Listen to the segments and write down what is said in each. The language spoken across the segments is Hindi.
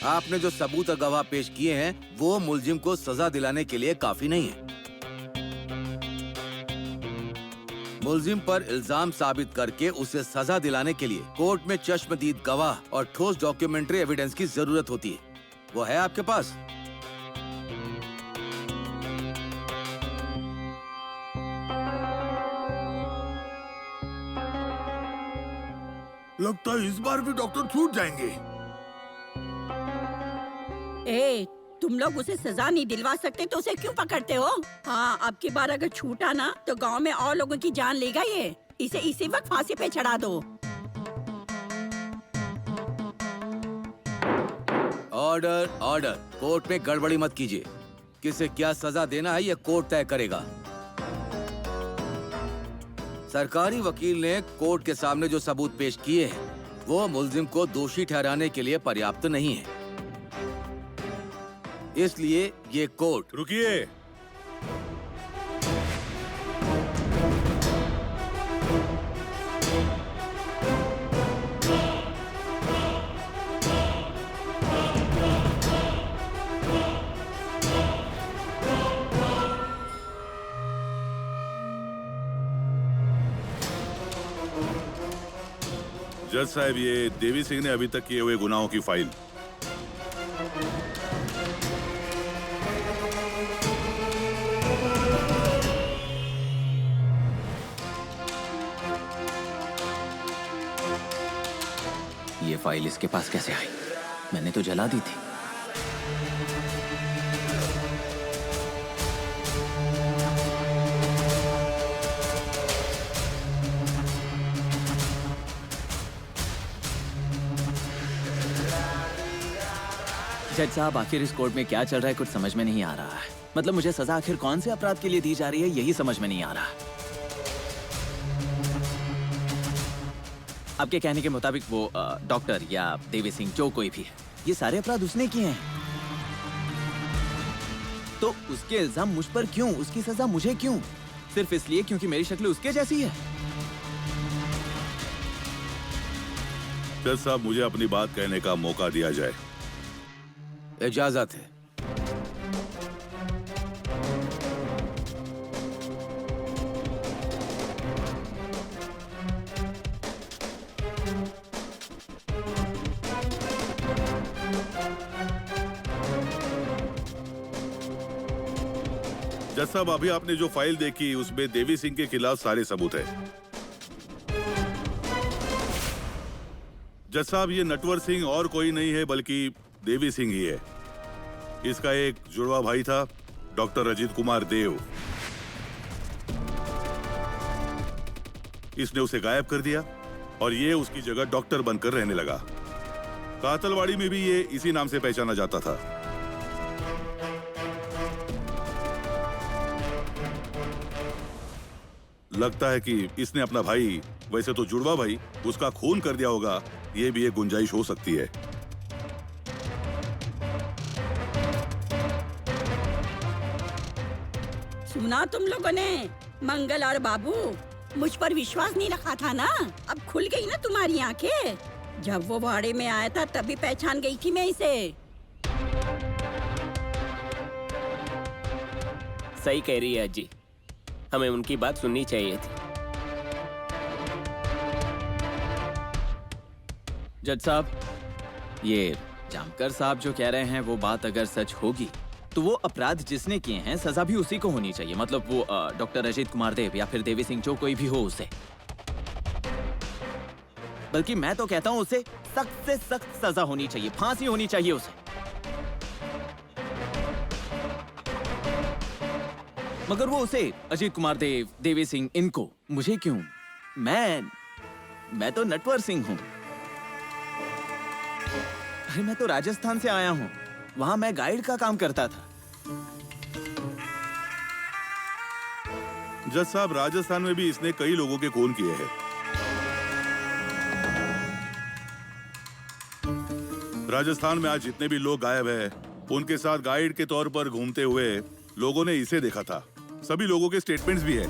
आपने जो सबूत और गवाह पेश किए हैं वो मुलजिम को सजा दिलाने के लिए काफी नहीं है। मुलजिम पर इल्जाम साबित करके उसे सजा दिलाने के लिए कोर्ट में चश्मदीद गवाह और ठोस डॉक्यूमेंट्री एविडेंस की जरूरत होती है। वो है आपके पास? लगता है इस बार भी डॉक्टर छूट जाएंगे। ए, तुम लोग उसे सजा नहीं दिलवा सकते तो उसे क्यों पकड़ते हो? हाँ, अब की बार अगर छूटा ना तो गांव में और लोगों की जान लेगा ये। इसे इसी वक्त फांसी पे चढ़ा दो। Order, order. कोर्ट में गड़बड़ी मत कीजिए। किसे क्या सजा देना है ये कोर्ट तय करेगा। सरकारी वकील ने कोर्ट के सामने जो सबूत पेश किए हैं वो मुलजिम को दोषी ठहराने के लिए पर्याप्त नहीं है। इसलिए ये कोर्ट। रुकिए। जज साहब, ये देवी सिंह ने अभी तक किए हुए गुनाहों की फाइल। ये फाइल इसके पास कैसे आई? मैंने तो जला दी थी। जज साहब, आखिर इस कोर्ट में क्या चल रहा है कुछ समझ में नहीं आ रहा है। मतलब मुझे सजा आखिर कौन से अपराध के लिए दी जा रही है यही समझ में नहीं आ रहा। आपके कहने के मुताबिक वो डॉक्टर या देवी सिंह जो कोई भी है, ये सारे अपराध उसने किए हैं। तो उसके इल्जाम मुझ पर क्यों? उसकी सजा मुझे क्यों? सिर्फ इसलिए क्योंकि मेरी शक्ल उसके जैसी है? जज साहब, मुझे अपनी बात कहने का मौका दिया जाए। इजाजत है। जज साहब, अभी आपने जो फाइल देखी उसमें देवी सिंह के खिलाफ सारे सबूत है। जज साहब, ये नटवर सिंह और कोई नहीं है बल्कि देवी सिंह ही है। इसका एक जुड़वा भाई था, डॉक्टर अजीत कुमार देव। इसने उसे गायब कर दिया और ये उसकी जगह डॉक्टर बनकर रहने लगा। कातलवाड़ी में भी ये इसी नाम से पहचाना जाता था। लगता है कि इसने अपना भाई, वैसे तो जुड़वा भाई, उसका खून कर दिया होगा। ये भी एक गुंजाइश हो सकती है। सुना तुम लोगों ने? मंगल और बाबू, मुझ पर विश्वास नहीं रखा था ना? अब खुल गई ना तुम्हारी आंखें? जब वो भाड़े में आया था तभी पहचान गई थी मैं इसे। सही कह रही है अज्जी, हमें उनकी बात सुननी चाहिए थी। जज साहब, ये जामकर साहब जो कह रहे हैं वो बात अगर सच होगी तो वो अपराध जिसने किए हैं सजा भी उसी को होनी चाहिए। मतलब वो डॉक्टर अजीत कुमार देव या फिर देवी सिंह जो कोई भी हो उसे। बल्कि मैं तो कहता हूं उसे सख्त से सख्त सजा होनी चाहिए, फांसी होनी चाहिए उसे। मगर वो उसे अजीत कुमार देव, देवी सिंह, इनको, मुझे क्यों? मैं तो नटवर सिंह हूं। अरे मैं तो राजस्थान से आया हूं, वहां मैं गाइड का काम करता था। जज साहब, राजस्थान में भी इसने कई लोगों के खून किए हैं। राजस्थान में आज जितने भी लोग गायब हैं, उनके साथ गाइड के तौर पर घूमते हुए लोगों ने इसे देखा था। सभी लोगों के स्टेटमेंट्स भी हैं।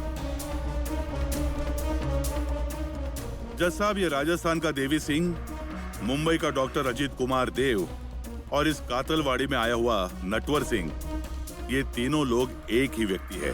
जज साहब, ये राजस्थान का देवी सिंह, मुंबई का डॉक्टर अजीत कुमार देव और इस कातलवाड़ी में आया हुआ नटवर सिंह, ये तीनों लोग एक ही व्यक्ति है।